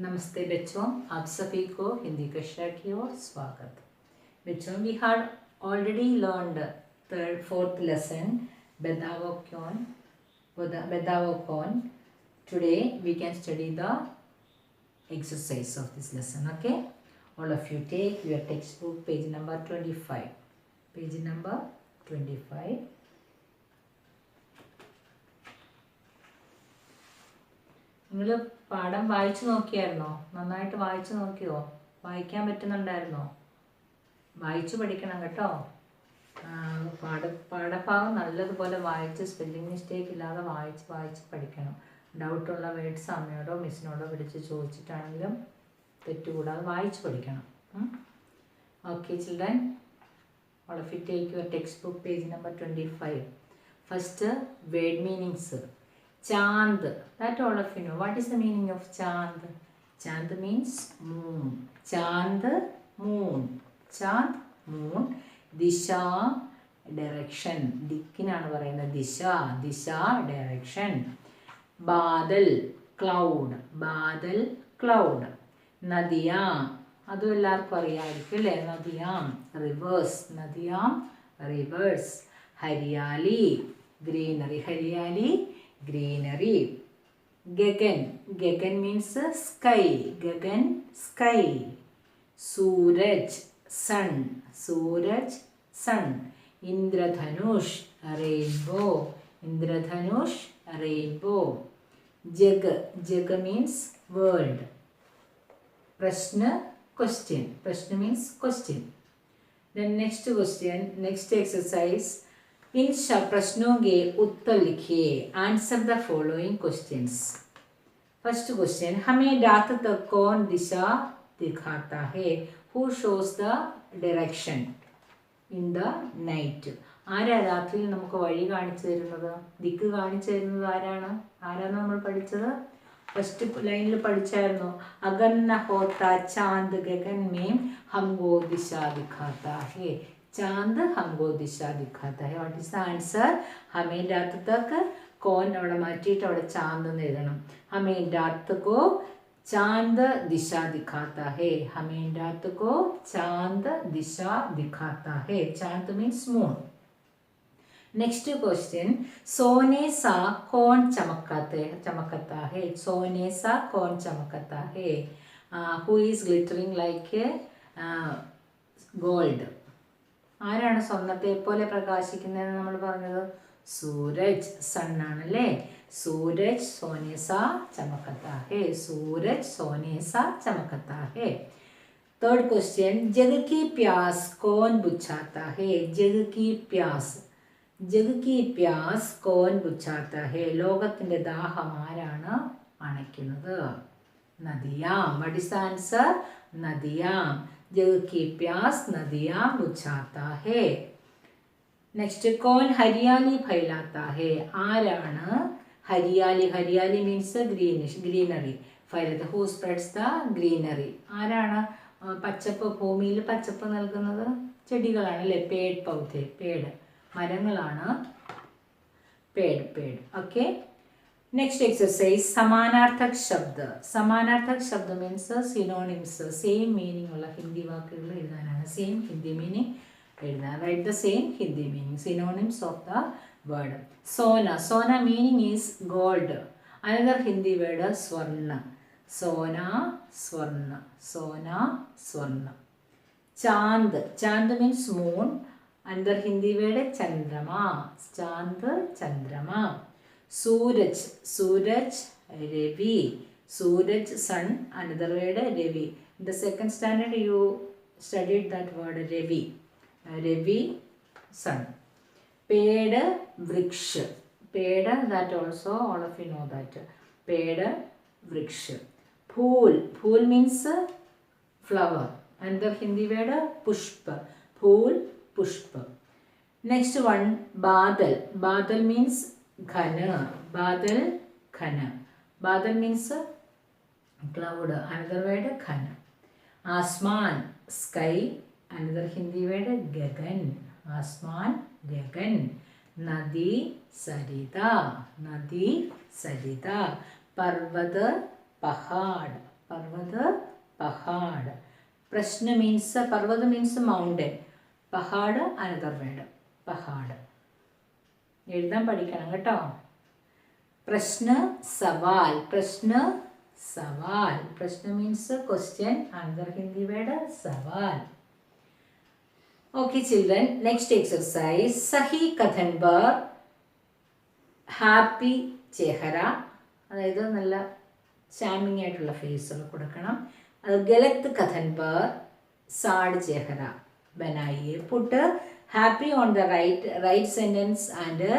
नमस्ते बच्चों, आप सभी को हिंदी कक्षा की ओर स्वागत। बच्चों, we had already learned fourth lesson Bedavokon. Today we can study the exercise of this lesson. Okay, all of you take your textbook, page number 25. Page number 25. നിങ്ങൾ പാഠം വായിച്ചു നോക്കിയായിരുന്നോ? നന്നായിട്ട് വായിച്ചു നോക്കിയോ? വായിക്കാൻ പറ്റുന്നുണ്ടായിരുന്നോ? വായിച്ചു പഠിക്കണം കേട്ടോ. പാഠഭാഗം നല്ലതുപോലെ വായിച്ച് സ്പെല്ലിംഗ് മിസ്റ്റേക്ക് ഇല്ലാതെ വായിച്ച് പഠിക്കണം. ഡൗട്ടുള്ള വേർഡ്സ് അമ്മയോടോ മിസ്സിനോടോ വിളിച്ച് ചോദിച്ചിട്ടാണെങ്കിലും തെറ്റുകൂടാതെ വായിച്ച് പഠിക്കണം. Okay children, all of you take your textbook, page number 25. First, word meanings. Chand, that all of you know. What is the meaning of Chand? Chand means moon. Chand, moon. Chand, moon. Disha, direction. ദിക്കിനാണ് പറയുന്നത്. ദിശ direction. Badal, cloud. Badal, cloud. നദിയാം, അതും എല്ലാവർക്കും അറിയാമായിരിക്കും അല്ലേ? നദിയാം, rivers. നദിയാം, rivers. ഹരിയാലി, greenery. ഹരിയാലി, greenery. Gagan means sky. Gagan, sky. Suraj, sun. Indradhanush, rainbow. Indradhanush, rainbow. Jag means world. Prashna, question. Prashna means question. Then next question, next exercise. इन प्रश्नों के उत्तर लिखिए. Answer the following questions. First question, हमें रात तक कौन दिशा दिखाता है? Who shows the direction in the night? ആരാ രാത്രിയിൽ നമുക്ക് വഴി കാണിച്ചു തരുന്നത്, ദിക്ക് കാണിച്ചു തരുന്നത്? ആരാണ് നമ്മൾ പഠിച്ചത്? ഫസ്റ്റ് ലൈനിൽ പഠിച്ചായിരുന്നു. അഗർ ന ഹോത്താ ചാന്ദ് ഗഗൻ മേം ഹംകോ ദിശാ ദിഖാതാ ഹേ. चांद हमको दिशा दिखाता है. What is the answer? ഹമേ രാത് തക്ക് കോൻ അവിടെ മാറ്റിയിട്ട് അവിടെ ചാന്ത് എന്ന് എഴുതണം. ഹമേ രാത് കോ ചാന്ത് ദിശ ദിഖാത്താ ഹേ. ഹമേ രാത് കോ ചാന്ത് ദിശ ദിഖാത്താ ഹേ. ചാന്ത് മീൻസ് മൂൺ. നെക്സ്റ്റ് ക്വസ്റ്റ്യൻ, സോനെ സാ കോൺ ചമക്കത്താ ഹേ. സോനെ സാ കോൺ ചമക്കത്താ ഹേ. Who is glittering like gold? ആരാണ് സ്വർണ്ണത്തെ പോലെ പ്രകാശിക്കുന്നതെന്ന് നമ്മൾ പറഞ്ഞത്? സൂരജ്, സണ്ണാണല്ലേ. സൂരജ് സോനേസാ ചമക്കത്താ ഹേ. സൂരജ് സോനേസാ ചമക്കത്താ ഹേ. തേർഡ് ക്വസ്റ്റ്യൻ, ജഗ് കി പ്യാസ് കോൻ ബുച്ചാത്താ ഹേ. ജഗ് കി പ്യാസ് കോൻ ബുച്ചാത്താ ഹേ. ലോകത്തിൻ്റെ ദാഹം ആരാണ് അണയ്ക്കുന്നത്? നദിയാം. What is the answer? നദിയാം. जग की प्यास नदियाँ बुझाता है. नेक्स्ट, कौन हरियाली फैलाता है? ആരാണ് ഹരിയാലി? ഹരിയാലി മീൻസ് ഗ്രീനറി. ഫൈലത്ത് ഹൂ സ്പ്രെഡ്സ് ദ ഗ്രീനറി? ആരാണ് പച്ചപ്പ്, ഭൂമിയിൽ പച്ചപ്പ് നൽകുന്നത്? ചെടികളാണ് അല്ലേ? പേഡ് പൗധെ, പേഡ് മരങ്ങളാണ്. പേഡ്. ഓക്കെ. നെക്സ്റ്റ് എക്സസൈസ്, സമാനാർത്ഥക് ശബ്ദ. സമാനാർത്ഥക് ശബ്ദ മീൻസ് സിനോണിംസ്. സെയിം മീനിങ് ഉള്ള ഹിന്ദി വാക്കുകൾ എഴുതാനാണ്. സെയിം ഹിന്ദി മീനിങ് എഴുതാൻ. Right the same Hindi meaning. Synonyms of the word. സോന meaning is gold. Another Hindi word സ്വർണ്ണ. സ്വർണ്ണ. ചാന്ത് means moon. Another Hindi word ചന്ദ്രമ. ചന്ദ്രമ. Suraj, Ravi. Suraj, sun. Another word, Ravi. In the second standard, you studied that word, Ravi. Ravi, sun. Ped, vriksha. Ped, that also, all of you know that. Ped, vriksha. Phool means flower. Another Hindi word, pushpa. Phool, pushpa. Next one, badal. Badal means ghana. Badal means cloud. Another word ghana. Asman, sky. Another Hindi word gagan. Asman, gagan. Nadi, sarita. Parvat, pahad. Parvat, Pahad. Prashna means, Parvat means mountain. Pahad, another word. Pahad. എഴുതാൻ പഠിക്കണം കേട്ടോ. പ്രശ്ന സവാൽ. പ്രശ്ന സവാൽ. പ്രശ്ന means question. Another Hindi word സവാൽ. Okay children, next exercise. Sahi kathan par happy chehra. അതായത് നല്ല ചാമിങ് ആയിട്ടുള്ള ഫേസുകൾ കൊടുക്കണം. അത് ഗലത്ത് കഥൻ പർ സാഡ് ചെഹറ ബനായിയെ. Put happy on the right sentence and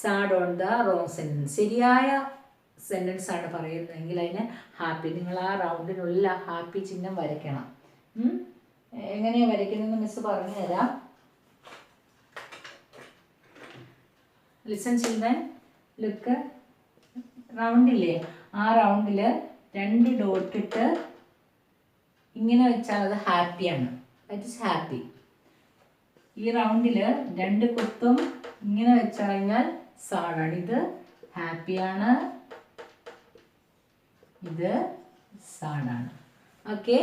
sad on the wrong sentence. ശരിയായ സെൻറ്റൻസ് ആണ് പറയുന്നതെങ്കിൽ അതിന് ഹാപ്പി, നിങ്ങൾ ആ റൗണ്ടിനുള്ള ഹാപ്പി ചിഹ്നം വരയ്ക്കണം. എങ്ങനെയാണ് വരയ്ക്കുന്നതെന്ന് മിസ് പറഞ്ഞു തരാം. Listen children, look. റൗണ്ടില്ലേ, ആ റൗണ്ടിൽ 2 ഡോട്ട് ഇട്ട് ഇങ്ങനെ വെച്ചാൽ അത് ഹാപ്പിയാണ്. That is happy. ഈ റൗണ്ടിൽ 2 കുത്തും ഇങ്ങനെ വെച്ച് കഴിഞ്ഞാൽ സാഡാണ്. ഇത് ഹാപ്പിയാണ്, ഇത് സാഡാണ്. ഓക്കെ.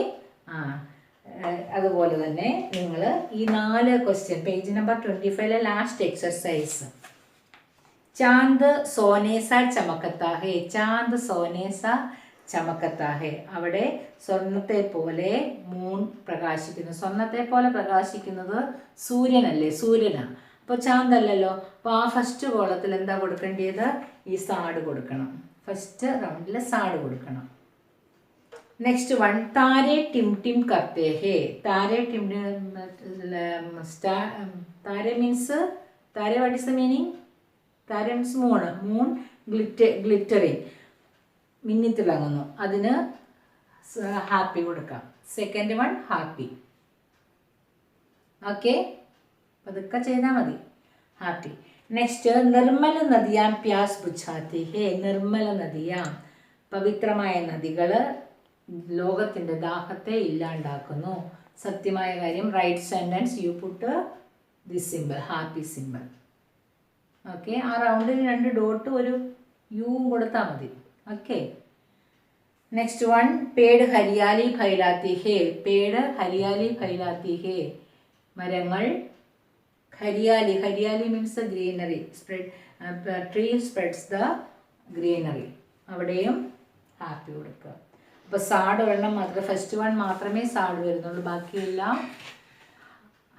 അതുപോലെ തന്നെ നിങ്ങൾ ഈ 4 question page number 25 last exercise. ചാന്ദ് സോനേസ ചമക്കത്താ ഹേ. ചാന്ദ് സോനേസ ചമക്കത്താ ഹേ. അവിടെ സ്വർണത്തെ പോലെ മൂൺ പ്രകാശിക്കുന്നു. സ്വർണത്തെ പോലെ പ്രകാശിക്കുന്നത് സൂര്യനല്ലേ, സൂര്യനാണ്. അപ്പോൾ ചാന്തല്ലല്ലോ. അപ്പോൾ ആ ഫസ്റ്റ് കോളത്തിൽ എന്താ കൊടുക്കേണ്ടത്? ഈ സാഡ് കൊടുക്കണം. ഫസ്റ്റ് റൗണ്ടിൽ സാഡ് കൊടുക്കണം. നെക്സ്റ്റ് വൺ, താരെ ടിം ടിം കർത്തേ ഹേ. താരെ ടിം താരെ മീൻസ്, താരെ വാട്ട് ഇസ് ദ മീനിങ്? താരെ മീൻസ് മൂൺ. മൂൺ ഗ്ലിറ്ററിങ്, മിന്നിത്തിളങ്ങുന്നു. അതിന് ഹാപ്പി കൊടുക്കാം. Second one happy. ഓക്കെ, അതൊക്കെ ചെയ്താൽ മതി. ഹാപ്പി. നെക്സ്റ്റ്, നിർമ്മല നദിയാം പ്യാസ് ബുझാത്തി ഹേ. നിർമ്മല നദിയാം, പവിത്രമായ നദികൾ ലോകത്തിൻ്റെ ദാഹത്തെ ഇല്ലാണ്ടാക്കുന്നു. സത്യമായ കാര്യം. Right sentence you put this symbol, happy symbol. Okay. ആ റൗണ്ടിൽ 2 ഡോട്ട് ഒരു യുവും കൊടുത്താൽ മതി. ഓക്കെ. നെക്സ്റ്റ് വൺ, പേട് ഹരിയാലി ഫൈലാത്തി ഹേ. പേട് ഹരിയാലി ഫൈലാത്തി ഹേ. മരങ്ങൾ ഹരിയാലി. ഹരിയാലി means greenery. Tree spreads the greenery. അവിടെയും ഹാപ്പി കൊടുക്കുക. അപ്പോൾ സാഡ് വെള്ളം മാത്രം, ഫസ്റ്റ് വൺ മാത്രമേ സാഡ് വരുന്നുള്ളൂ, ബാക്കിയെല്ലാം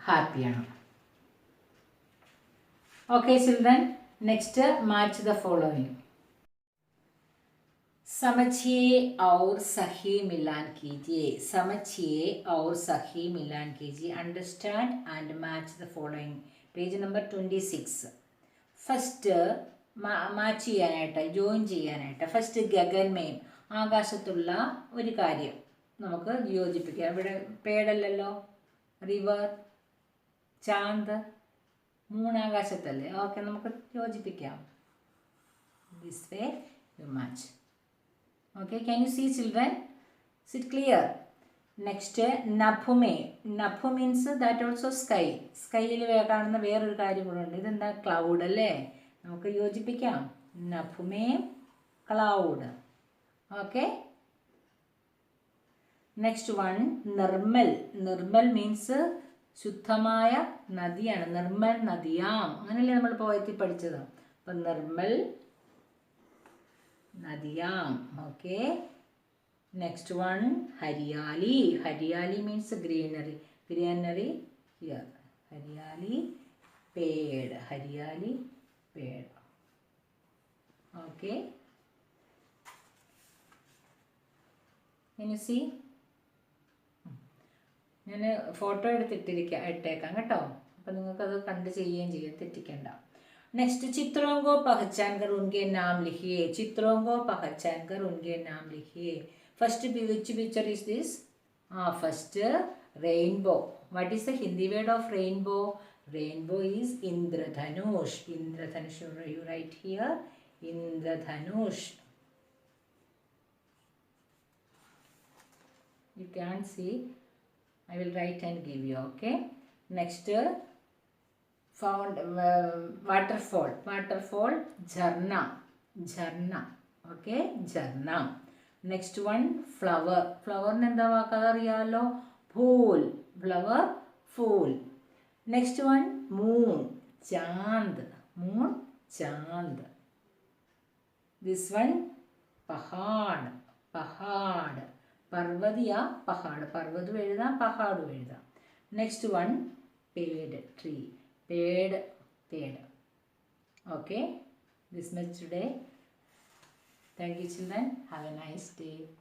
ഹാപ്പിയാണ്. Okay children, next match the following. समझिए और सही मिलान कीजिए. समझिए और सही मिलान कीजिए. Understand and match the following. Page number 26. First match ചെയ്യാനായിട്ട്, ജോയിൻ ചെയ്യാനായിട്ട് ഫസ്റ്റ് ഗഗൻമേം, ആകാശത്തുള്ള ഒരു കാര്യം നമുക്ക് യോജിപ്പിക്കാം. ഇവിടെ പേടല്ലല്ലോ, റിവർ, ചാന്ത്, മൂന്നാകാശത്തല്ലേ. ഓക്കെ, നമുക്ക് യോജിപ്പിക്കാം. This way you match. Okay, can you see children? Is it clear? Next, നഭുമേ. നഭു മീൻസ് ദാറ്റ് ഓൾസോ സ്കൈ. സ്കൈയിൽ കാണുന്ന വേറൊരു കാര്യം കൂടെ ഉണ്ട്. ഇതെന്താ? ക്ലൗഡ് അല്ലേ. നമുക്ക് യോജിപ്പിക്കാം. നഭുമേ ക്ലൗഡ്. ഓക്കെ. നെക്സ്റ്റ് വൺ, നിർമ്മൽ. നിർമ്മൽ മീൻസ് ശുദ്ധമായ നദിയാണ്. നിർമ്മൽ നദിയാം, അങ്ങനെയല്ലേ നമ്മൾ പോയത്തിൽ പഠിച്ചത്. അപ്പം നിർമ്മൽ നദിയാം. ഓക്കെ. നെക്സ്റ്റ് വൺ, ഹരിയാലി. ഹരിയാലി മീൻസ് ഗ്രീനറി. Greenery here. ഹരിയാലി പേട്. ഹരിയാലി പേട്. ഓക്കെ. Can you see? ഞാൻ ഫോട്ടോ ഇട്ടേക്കാം കേട്ടോ. അപ്പം നിങ്ങൾക്കത് കണ്ട് ചെയ്യുകയും ചെയ്യാം, തെറ്റിക്കണ്ട. नेक्स्ट, चित्रों को पहचान कर उनके नाम लिखिए. चित्रों को पहचान कर उनके नाम लिखिए. First which picture is this? First rainbow. What is the Hindi word of rainbow? Rainbow is Indradhanush. Indradhanush, you write here Indradhanush. You can't see, I will write and give you. Okay. Next, found waterfall. Waterfall, jharna. Jharna. Okay, jharna. Next one flower. ഫ്ലവറിന് എന്താ വാക്കാതെ അറിയാമല്ലോ, ഫൂൽ. Flower, ഫൂൽ. Next one moon, ചാന്ത്. Moon, ചാന്ത്. This one പഹാഡ്. പഹാഡ്. പർവ്വതിയ പഹാഡ്. പർവ്വതം എഴുതാം, പഹാഡും എഴുതാം. നെക്സ്റ്റ് വൺ പേഡ്, ട്രീ. പേഡ്, പേഡ്. Okay, this much today. Thank you children. Have a nice day.